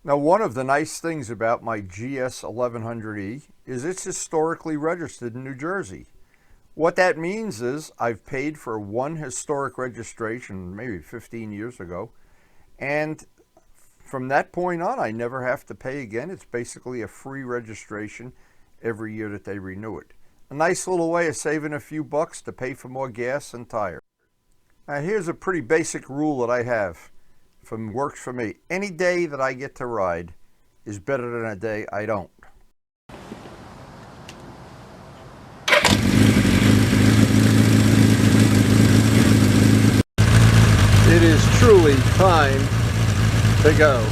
Now, one of the nice things about my GS1100E is it's historically registered in New Jersey. What that means is I've paid for one historic registration maybe 15 years ago, and from that point on, I never have to pay again. It's basically a free registration every year that they renew it. A nice little way of saving a few bucks to pay for more gas and tires. Now, here's a pretty basic rule that I have. Works for me. Any day that I get to ride is better than a day I don't. It is truly time to go.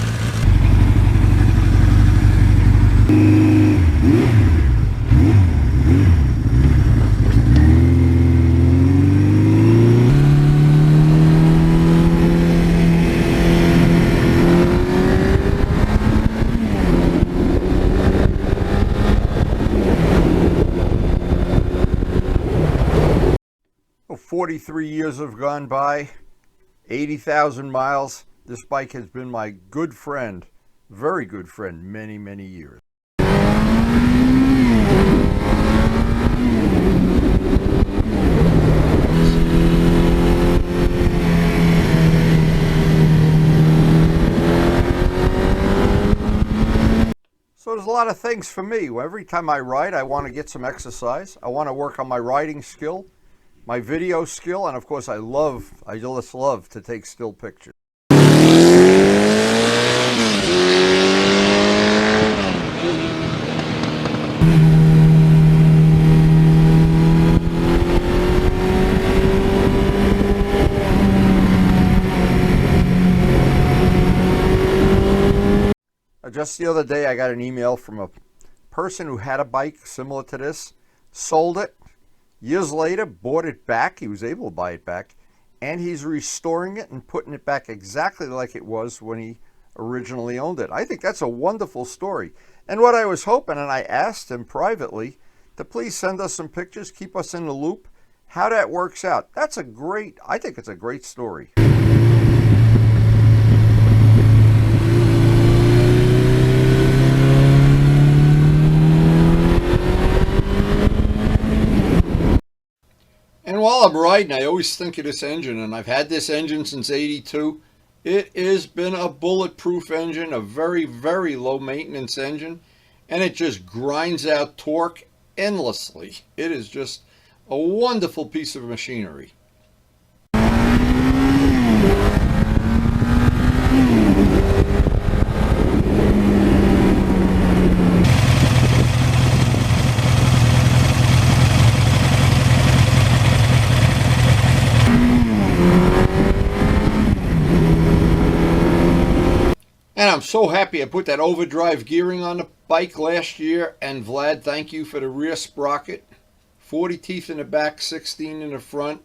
Oh, 43 years have gone by, 80,000 miles. This bike has been my good friend, very good friend, many, many years. So there's a lot of things for me. Every time I ride, I want to get some exercise. I want to work on my riding skill, my video skill, and of course I just love to take still pictures. Just the other day, I got an email from a person who had a bike similar to this, sold it. Years later, bought it back. He was able to buy it back, and he's restoring it and putting it back exactly like it was when he originally owned it. I think that's a wonderful story. And what I was hoping, and I asked him privately, to please send us some pictures, keep us in the loop, how that works out. I think it's a great story. And while I'm riding, I always think of this engine, and I've had this engine since '82. It has been a bulletproof engine, a very, very low maintenance engine, and it just grinds out torque endlessly. It is just a wonderful piece of machinery. And I'm so happy I put that overdrive gearing on the bike last year. And Vlad, thank you for the rear sprocket. 40 teeth in the back, 16 in the front.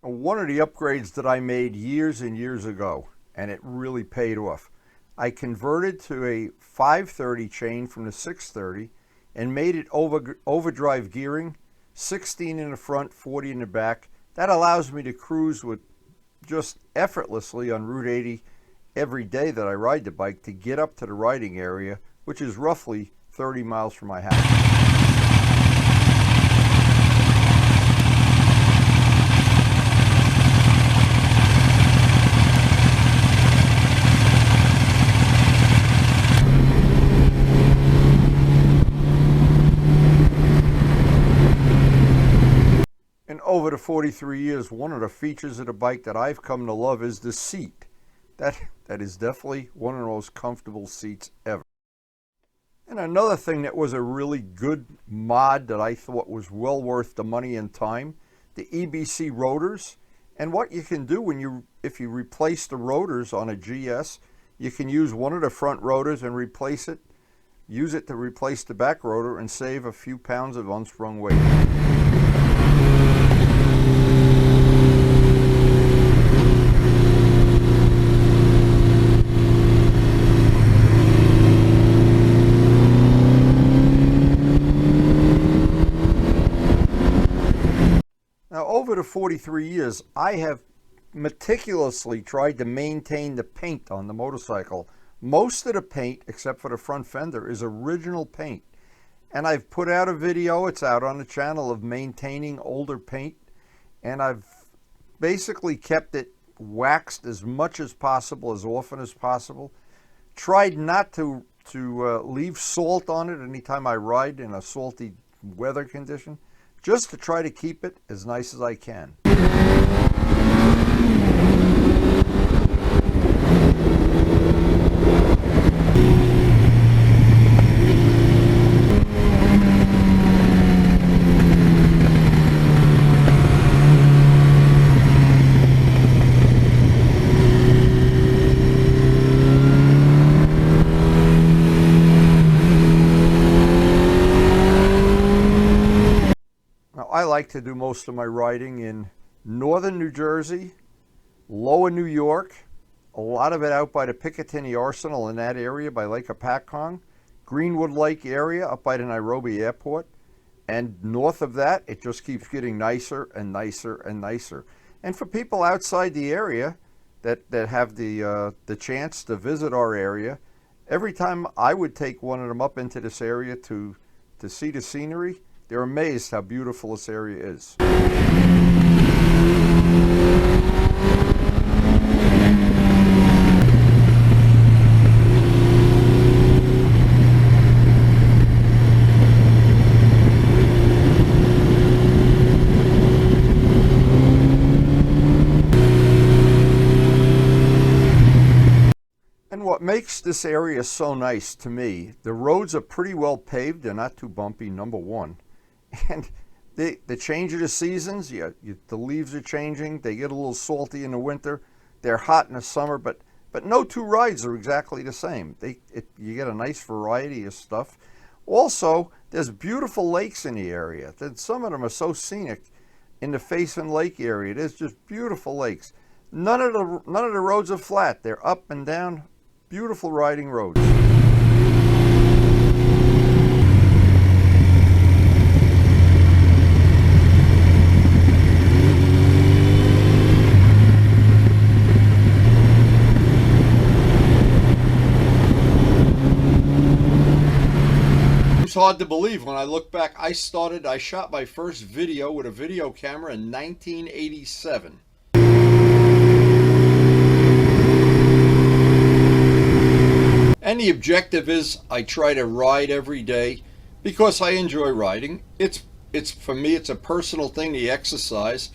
One of the upgrades that I made years and years ago, and it really paid off. I converted to a 530 chain from the 630 and made it overdrive gearing, 16 in the front, 40 in the back. That allows me to cruise with just effortlessly on Route 80 every day that I ride the bike to get up to the riding area, which is roughly 30 miles from my house. And over the 43 years, one of the features of the bike that I've come to love is the seat. That is definitely one of the most comfortable seats ever. And another thing that was a really good mod that I thought was well worth the money and time, the EBC rotors. And what you can do if you replace the rotors on a GS, you can use one of the front rotors and use it to replace the back rotor and save a few pounds of unsprung weight. Now, over the 43 years, I have meticulously tried to maintain the paint on the motorcycle Most of the paint, except for the front fender, is original paint. And I've put out a video, it's out on the channel, of maintaining older paint. And I've basically kept it waxed as much as possible, as often as possible. Tried not to leave salt on it anytime I ride in a salty weather condition, just to try to keep it as nice as I can. I like to do most of my riding in northern New Jersey, lower New York, a lot of it out by the Picatinny Arsenal in that area by Lake Hopatcong, Greenwood Lake area up by the Nairobi airport, and north of that it just keeps getting nicer and nicer and nicer. And for people outside the area that have the chance to visit our area, every time I would take one of them up into this area to see the scenery, they're amazed how beautiful this area is. And what makes this area so nice to me, the roads are pretty well paved, they're not too bumpy, number one. And the change of the seasons, the leaves are changing, they get a little salty in the winter, they're hot in the summer, but no two rides are exactly the same. You get a nice variety of stuff. Also, there's beautiful lakes in the area. Some of them are so scenic in the Faison Lake area. There's just beautiful lakes. None of the roads are flat. They're up and down, beautiful riding roads. It's hard to believe when I look back. I shot my first video with a video camera in 1987. And the objective is I try to ride every day because I enjoy riding. It's for me, it's a personal thing, the exercise.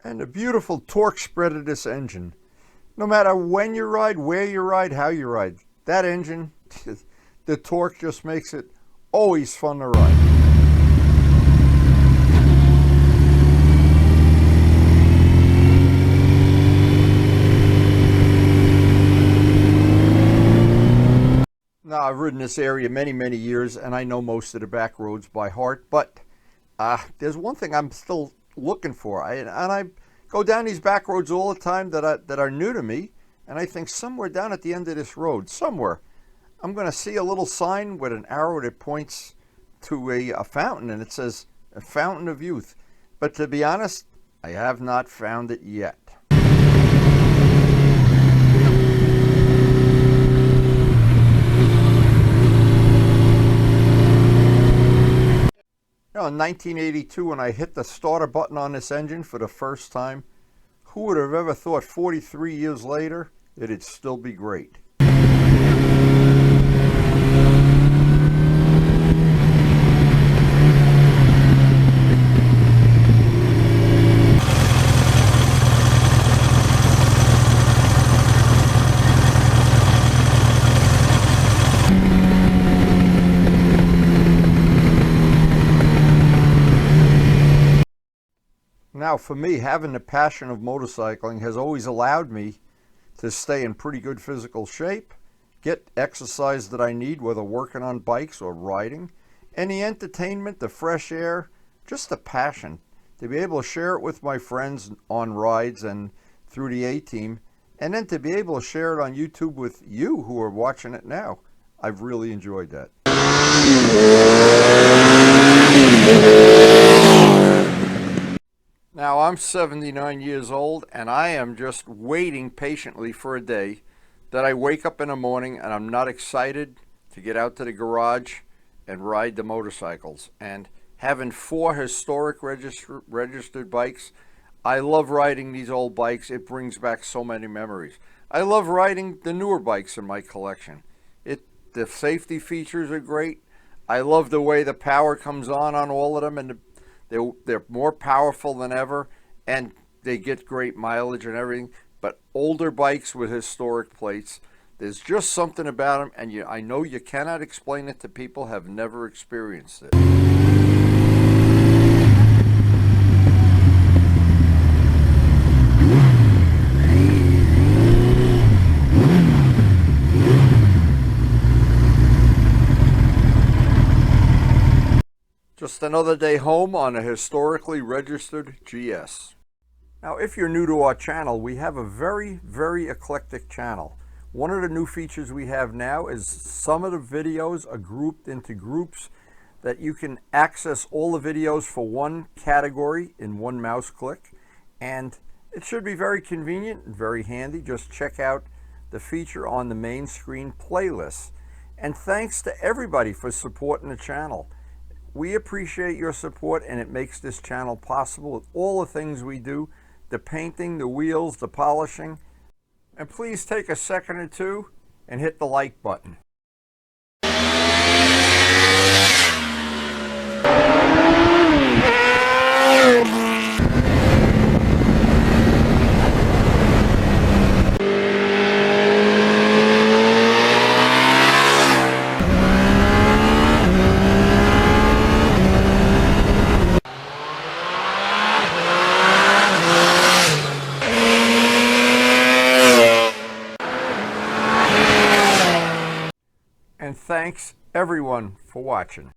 And the beautiful torque spread of this engine. No matter when you ride, where you ride, how you ride, that engine, the torque just makes it always fun to ride. Now, I've ridden this area many, many years, and I know most of the back roads by heart, but there's one thing I'm still looking for. I go down these back roads all the time that are new to me, and I think somewhere down at the end of this road, somewhere, I'm going to see a little sign with an arrow that points to a fountain, and it says, "A Fountain of Youth." But to be honest, I have not found it yet. Now, in 1982, when I hit the starter button on this engine for the first time, who would have ever thought 43 years later that it'd still be great? Now, for me, having the passion of motorcycling has always allowed me to stay in pretty good physical shape, get exercise that I need, whether working on bikes or riding, and the entertainment, the fresh air, just the passion to be able to share it with my friends on rides and through the A-Team, and then to be able to share it on YouTube with you who are watching it now. I've really enjoyed that. Now, I'm 79 years old, and I am just waiting patiently for a day that I wake up in the morning and I'm not excited to get out to the garage and ride the motorcycles. And having 4 historic registered bikes, I love riding these old bikes. It brings back so many memories. I love riding the newer bikes in my collection. The safety features are great. I love the way the power comes on all of them, and they're more powerful than ever, and they get great mileage and everything. But older bikes with historic plates, there's just something about them, and I know you cannot explain it to people who have never experienced it. Just another day home on a historically registered GS. Now, if you're new to our channel, we have a very, very eclectic channel. One of the new features we have now is some of the videos are grouped into groups that you can access all the videos for one category in one mouse click. And it should be very convenient and very handy. Just check out the feature on the main screen playlist. And thanks to everybody for supporting the channel. We appreciate your support, and it makes this channel possible with all the things we do, the painting, the wheels, the polishing. And please take a second or two and hit the like button. And thanks everyone for watching.